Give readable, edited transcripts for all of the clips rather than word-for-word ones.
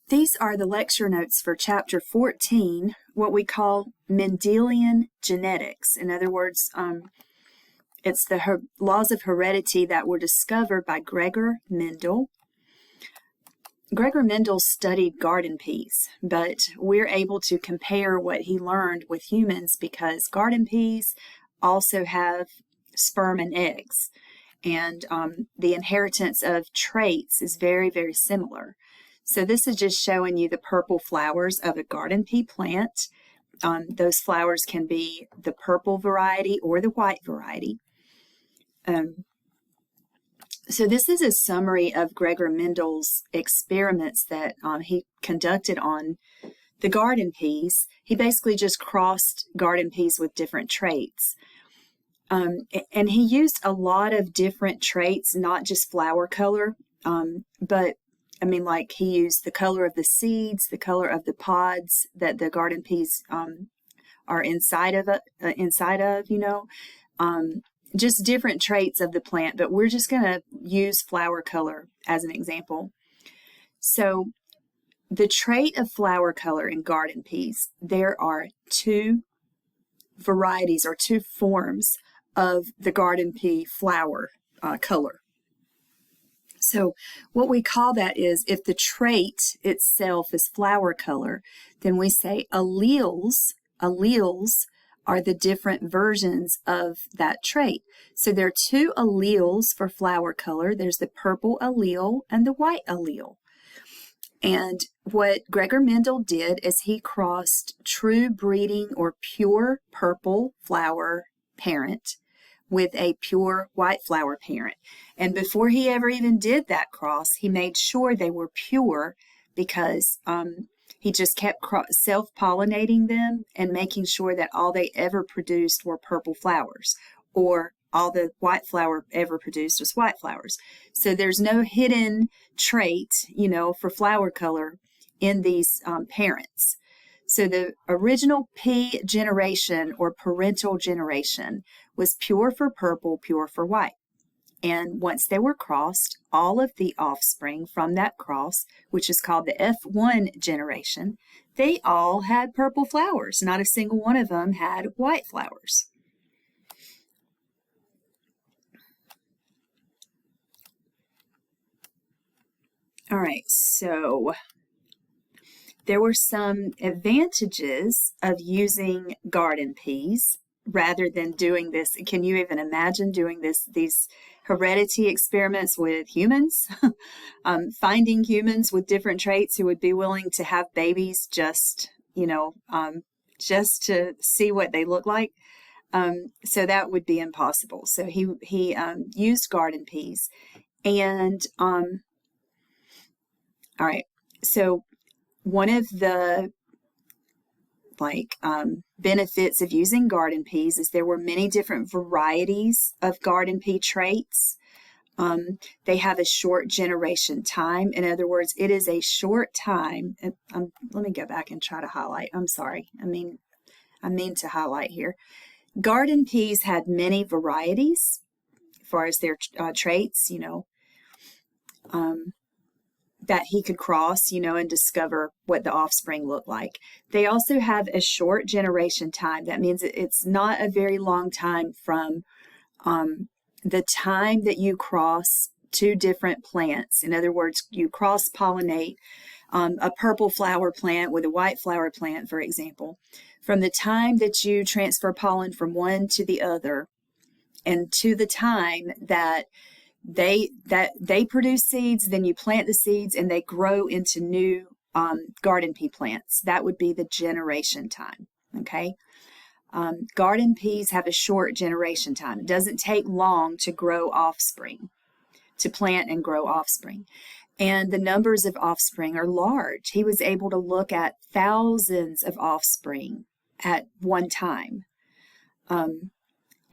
These are the lecture notes for Chapter 14, what we call Mendelian genetics. In other words, it's the laws of heredity that were discovered by Gregor Mendel. Gregor Mendel studied garden peas, but we're able to compare what he learned with humans because garden peas also have sperm and eggs, and the inheritance of traits is very, very similar. So this is just showing you the purple flowers of a garden pea plant. Those flowers can be the purple variety or the white variety. So this is a summary of Gregor Mendel's experiments that he conducted on the garden peas. He basically just crossed garden peas with different traits. And he used a lot of different traits, not just flower color, but I mean, like he used the color of the seeds, the color of the pods that the garden peas are inside of, just different traits of the plant. But we're just going to use flower color as an example. So the trait of flower color in garden peas, there are two varieties or two forms of the garden pea flower color. So what we call that is, if the trait itself is flower color, then we say alleles are the different versions of that trait. So there are two alleles for flower color. There's the purple allele and the white allele. And what Gregor Mendel did is he crossed true breeding or pure purple flower parent with a pure white flower parent. And before he ever even did that cross, he made sure they were pure because he just kept self-pollinating them and making sure that all they ever produced were purple flowers, or all the white flower ever produced was white flowers. So there's no hidden trait, for flower color in these parents. So the original pea generation or parental generation was pure for purple, pure for white. And once they were crossed, all of the offspring from that cross, which is called the F1 generation, they all had purple flowers. Not a single one of them had white flowers. All right, so there were some advantages of using garden peas rather than doing this. Can you even imagine doing these heredity experiments with humans? Finding humans with different traits who would be willing to have babies just to see what they look like. So that would be impossible. So he used garden peas. And all right, so one of the benefits of using garden peas is there were many different varieties of garden pea traits. They have a short generation time. In other words, it is a short time. Let me go back and try to highlight. I'm sorry. I mean to highlight here. Garden peas had many varieties as far as their traits, that he could cross, and discover what the offspring looked like. They also have a short generation time. That means it's not a very long time from the time that you cross two different plants. In other words, you cross-pollinate a purple flower plant with a white flower plant, for example. From the time that you transfer pollen from one to the other, and to the time that they produce seeds, then you plant the seeds and they grow into new garden pea plants. That would be the generation time, okay? Garden peas have a short generation time. It doesn't take long to grow offspring, to plant and grow offspring. And the numbers of offspring are large. He was able to look at thousands of offspring at one time.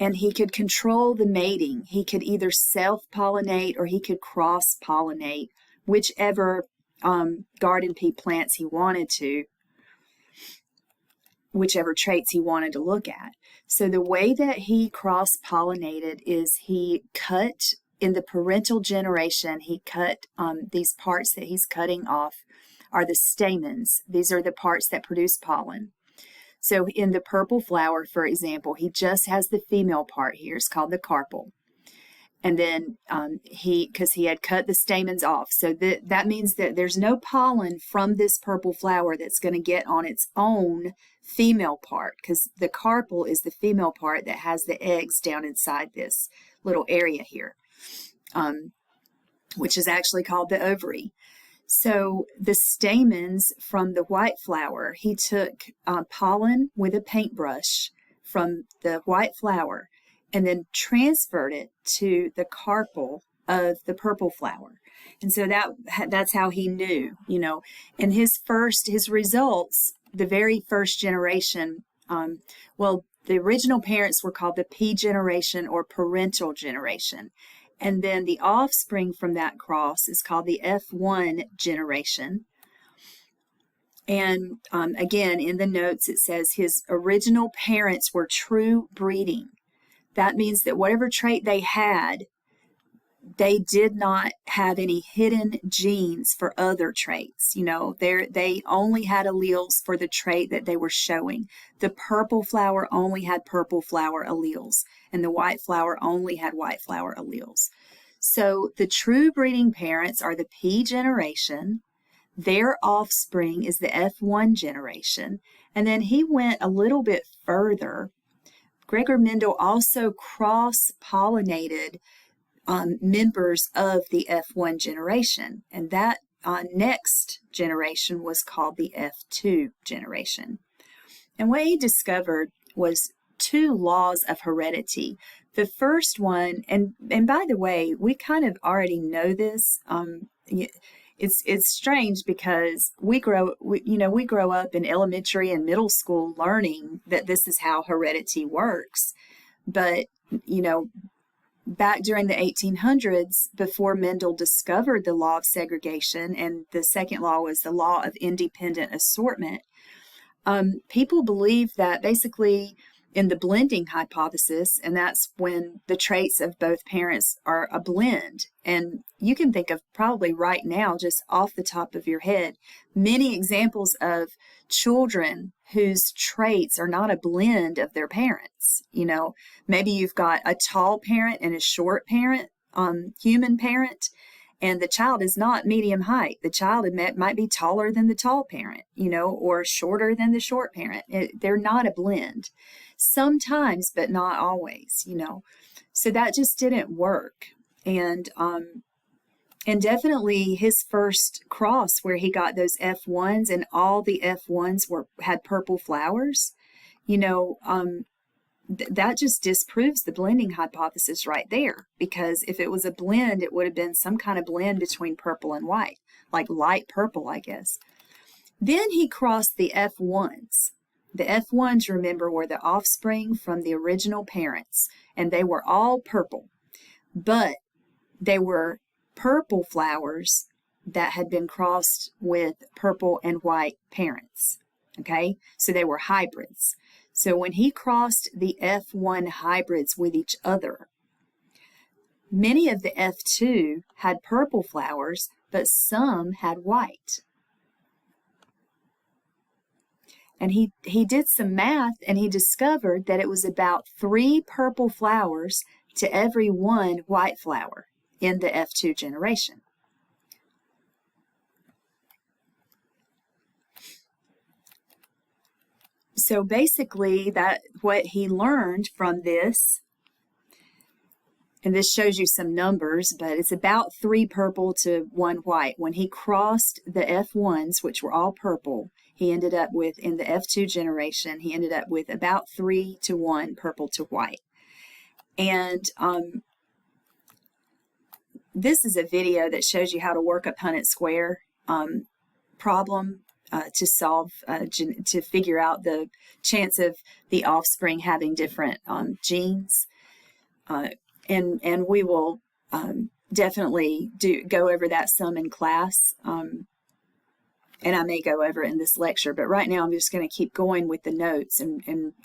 And he could control the mating. He could either self-pollinate or he could cross-pollinate whichever garden pea plants he wanted to, whichever traits he wanted to look at. So the way that he cross-pollinated is he cut, in the parental generation, he cut these parts that he's cutting off are the stamens. These are the parts that produce pollen. So in the purple flower, for example, he just has the female part here. It's called the carpel. And then because he had cut the stamens off. So that means that there's no pollen from this purple flower that's going to get on its own female part, because the carpel is the female part that has the eggs down inside this little area here, which is actually called the ovary. So the stamens from the white flower, he took pollen with a paintbrush from the white flower and then transferred it to the carpel of the purple flower. And so that's how he knew, and his results, the very first generation, the original parents were called the P generation or parental generation. And then the offspring from that cross is called the F1 generation. And again, in the notes, it says his original parents were true breeding. That means that whatever trait they had, they did not have any hidden genes for other traits. They only had alleles for the trait that they were showing. The purple flower only had purple flower alleles, and the white flower only had white flower alleles. So the true breeding parents are the P generation. Their offspring is the F1 generation. And then he went a little bit further. Gregor Mendel also cross-pollinated members of the F1 generation, and that next generation was called the F2 generation. And what he discovered was two laws of heredity. The first one, and by the way, we kind of already know this. It's strange because we grow up in elementary and middle school learning that this is how heredity works. But, back during the 1800s, before Mendel discovered the law of segregation, and the second law was the law of independent assortment, people believed that basically in the blending hypothesis, and that's when the traits of both parents are a blend. And you can think of probably right now, just off the top of your head, many examples of children whose traits are not a blend of their parents. Maybe you've got a tall parent and a short parent, human parent, and the child is not medium height. The child might be taller than the tall parent, or shorter than the short parent. They're not a blend. Sometimes, but not always, So that just didn't work. And definitely his first cross where he got those F1s and all the F1s had purple flowers, that just disproves the blending hypothesis right there, because if it was a blend, it would have been some kind of blend between purple and white, like light purple, I guess. Then he crossed the F1s. The F1s, remember, were the offspring from the original parents, and they were all purple, but they were purple flowers that had been crossed with purple and white parents, okay? So they were hybrids. So when he crossed the F1 hybrids with each other, many of the F2 had purple flowers, but some had white. And he did some math, and he discovered that it was about 3 purple flowers to every 1 white flower in the F2 generation. So basically, what he learned from this, and this shows you some numbers, but it's about 3 purple to 1 white. When he crossed the F1s, which were all purple, he ended up with, in the F2 generation, he ended up with about 3 to 1 purple to white. And this is a video that shows you how to work a Punnett square problem to solve, to figure out the chance of the offspring having different genes. And we will definitely go over that some in class. And I may go over it in this lecture, but right now I'm just going to keep going with the notes.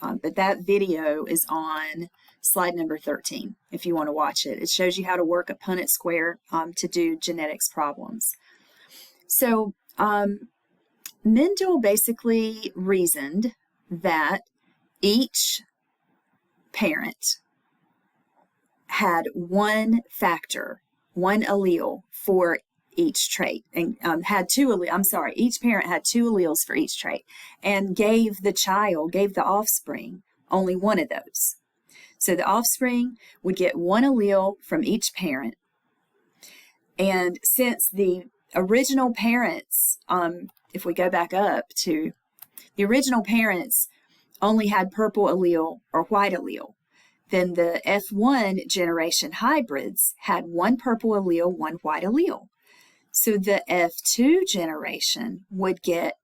But that video is on slide number 13, if you want to watch it. It shows you how to work a Punnett square to do genetics problems. So Mendel basically reasoned that each parent had one factor, one allele for each trait, and each parent had two alleles for each trait, and gave the offspring only one of those. So the offspring would get one allele from each parent. And since the original parents, if we go back up to the original parents only had purple allele or white allele, then the F1 generation hybrids had one purple allele, one white allele. So the F2 generation would get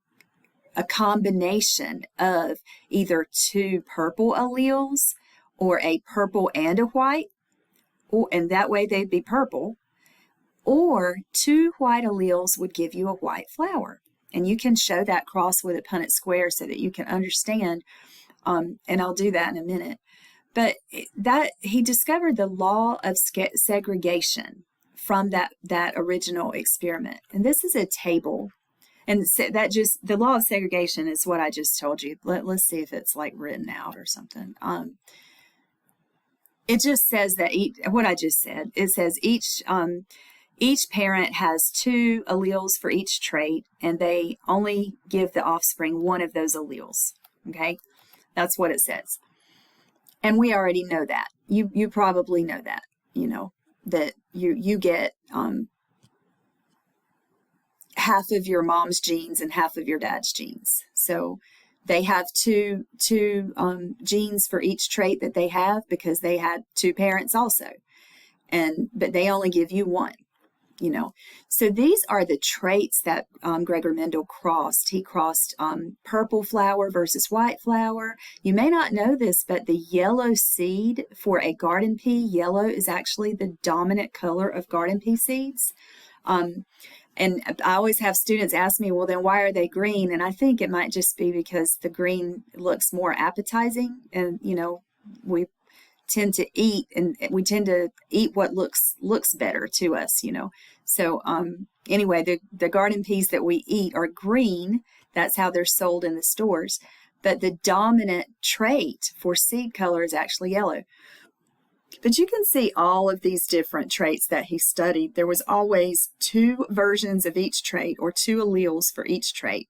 a combination of either two purple alleles or a purple and a white, and that way they'd be purple, or two white alleles would give you a white flower. And you can show that cross with a Punnett square so that you can understand, and I'll do that in a minute. But that he discovered the law of segregation from that original experiment. And this is a table. And the law of segregation is what I just told you. Let's see if it's like written out or something. It just says that what I just said. It says each parent has two alleles for each trait, and they only give the offspring one of those alleles. Okay, that's what it says. And we already know that. You probably know that. You know that you get half of your mom's genes and half of your dad's genes. So they have two genes for each trait that they have because they had two parents also, but they only give you one. You know, so these are the traits that Gregor Mendel crossed. He crossed purple flower versus white flower. You may not know this, but the yellow seed for a garden pea, yellow is actually the dominant color of garden pea seeds. And I always have students ask me, well, then why are they green? And I think it might just be because the green looks more appetizing, and you know, we tend to eat what looks better to us, you know. So anyway, the garden peas that we eat are green. That's how they're sold in the stores. But the dominant trait for seed color is actually yellow. But you can see all of these different traits that he studied. There was always two versions of each trait, or two alleles for each trait.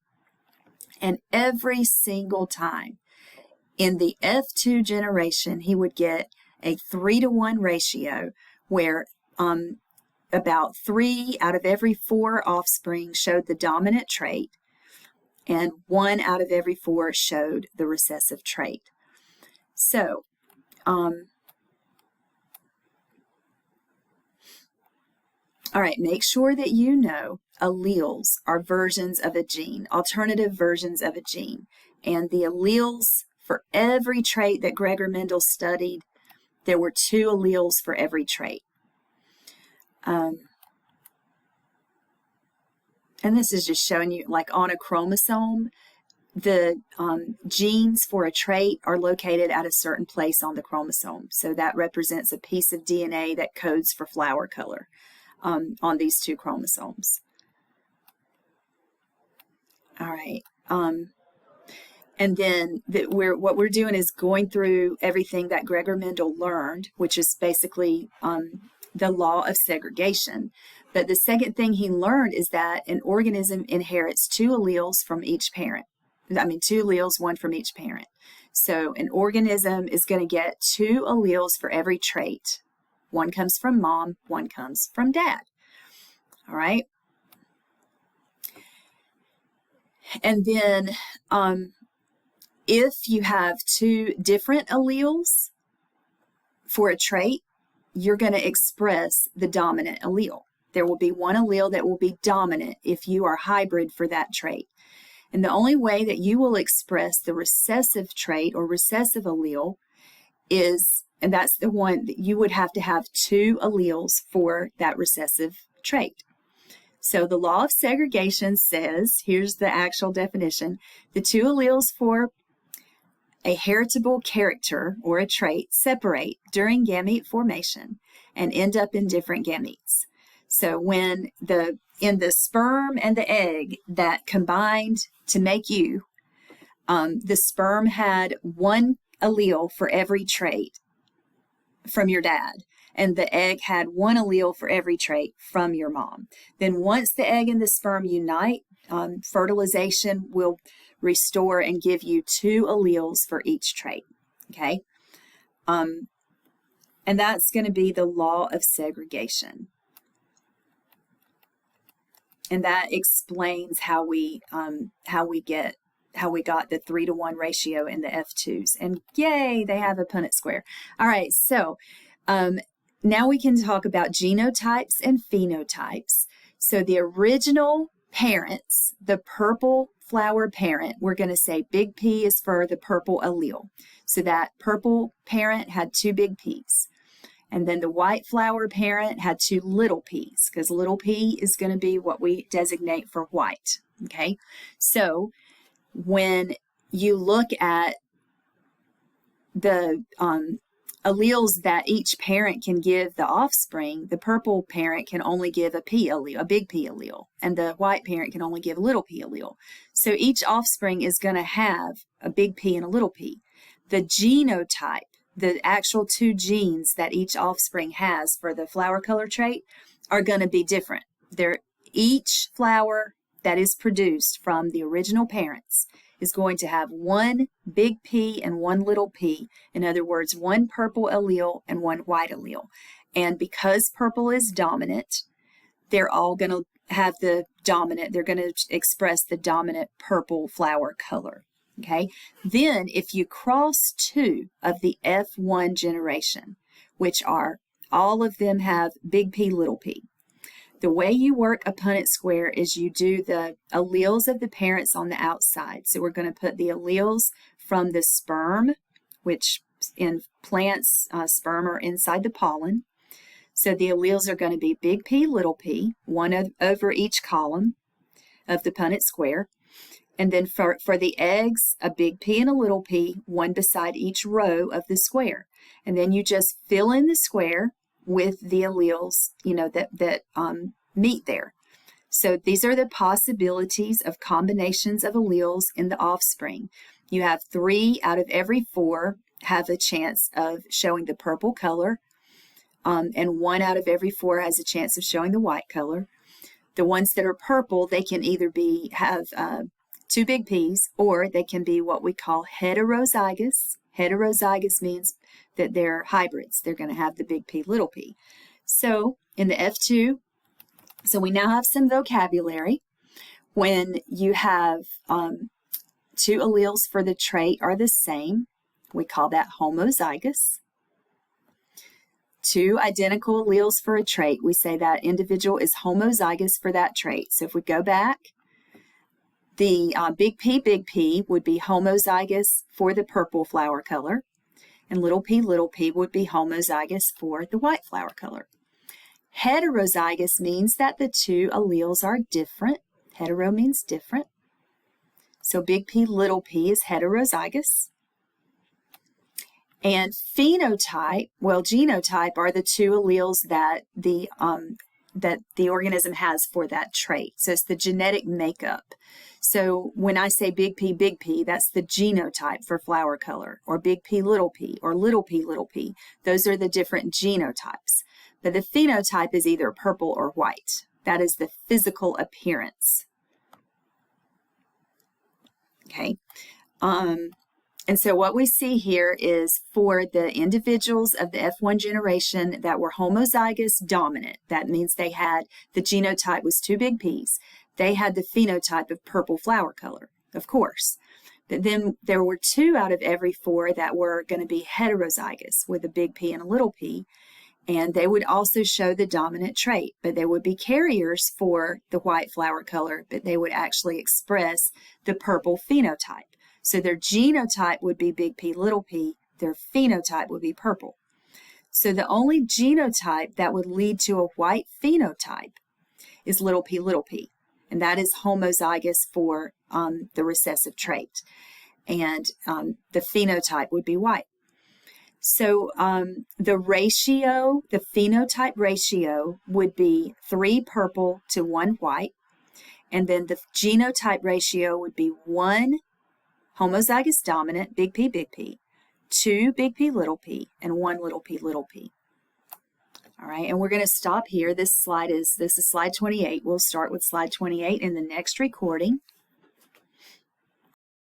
And every single time in the F2 generation, he would get a 3-to-1 ratio where about 3 out of every 4 offspring showed the dominant trait, and 1 out of every 4 showed the recessive trait. So, all right, make sure that you know alleles are versions of a gene, alternative versions of a gene. And the alleles for every trait that Gregor Mendel studied, there were 2 alleles for every trait. And this is just showing you, like on a chromosome, the genes for a trait are located at a certain place on the chromosome. So that represents a piece of DNA that codes for flower color on these 2 chromosomes. All right. And then what we're doing is going through everything that Gregor Mendel learned, which is basically the law of segregation. But the second thing he learned is that an organism inherits 2 alleles from each parent. 2 alleles, 1 from each parent. So an organism is going to get 2 alleles for every trait. 1 comes from mom, 1 comes from dad. All right. And then if you have 2 different alleles for a trait, you're going to express the dominant allele. There will be 1 allele that will be dominant if you are hybrid for that trait. And the only way that you will express the recessive trait or recessive allele is, and that's the one that you would have to have 2 alleles for that recessive trait. So the law of segregation says, here's the actual definition, the 2 alleles for a heritable character or a trait separate during gamete formation and end up in different gametes. So when the in the sperm and the egg that combined to make you, the sperm had one allele for every trait from your dad, and the egg had one allele for every trait from your mom. Then once the egg and the sperm unite, fertilization will restore and give you two alleles for each trait. Okay? And that's going to be the law of segregation. And that explains how we got the 3-to-1 ratio in the F2s. And yay, they have a Punnett square. All right, so now we can talk about genotypes and phenotypes. So the original parents, the purple flower parent, we're going to say big P is for the purple allele. So that purple parent had two big P's. And then the white flower parent had two little p's, because little p is going to be what we designate for white. Okay, so when you look at the alleles that each parent can give the offspring, the purple parent can only give a P allele, a big P allele, and the white parent can only give a little p allele. So each offspring is going to have a big P and a little p. The genotype, the actual two genes that each offspring has for the flower color trait, are going to be different. Each flower that is produced from the original parents is going to have one big P and one little p. In other words, one purple allele and one white allele. And because purple is dominant, they're all going to have they're going to express the dominant purple flower color. Okay, then if you cross two of the F1 generation, which are all of them have big P, little p, the way you work a Punnett square is you do the alleles of the parents on the outside. So we're going to put the alleles from the sperm, which in plants, sperm are inside the pollen. So the alleles are going to be big P, little p, one over each column of the Punnett square. And then for the eggs, a big P and a little p, one beside each row of the square. And then you just fill in the square with the alleles, that meet there. So these are the possibilities of combinations of alleles in the offspring. You have 3 out of every 4 have a chance of showing the purple color, and 1 out of every 4 has a chance of showing the white color. The ones that are purple, they can either have 2 big P's, or they can be what we call heterozygous. Heterozygous means that they're hybrids. They're going to have the big P, little p. So in the F2, so we now have some vocabulary. When you have 2 alleles for the trait are the same, we call that homozygous. 2 identical alleles for a trait, we say that individual is homozygous for that trait. So if we go back, the big P would be homozygous for the purple flower color, and little p would be homozygous for the white flower color. Heterozygous means that the 2 alleles are different. Hetero means different. So big P, little p is heterozygous. And phenotype, genotype are the 2 alleles that the organism has for that trait. So it's the genetic makeup. So when I say big P, that's the genotype for flower color, or big P, little p, or little p. Those are the different genotypes. But the phenotype is either purple or white. That is the physical appearance. Okay. And so what we see here is for the individuals of the F1 generation that were homozygous dominant, that means they had the genotype was 2 big P's. They had the phenotype of purple flower color, of course. But then there were 2 out of every 4 that were going to be heterozygous with a big P and a little p. And they would also show the dominant trait, but they would be carriers for the white flower color, but they would actually express the purple phenotype. So their genotype would be big P, little p. Their phenotype would be purple. So the only genotype that would lead to a white phenotype is little p, and that is homozygous for the recessive trait. And the phenotype would be white. So the ratio, the phenotype ratio would be 3 purple to 1 white. And then the genotype ratio would be 1 homozygous dominant, big P, 2 big P, and 1 little p. All right, and we're going to stop here. This is slide 28. We'll start with slide 28 in the next recording.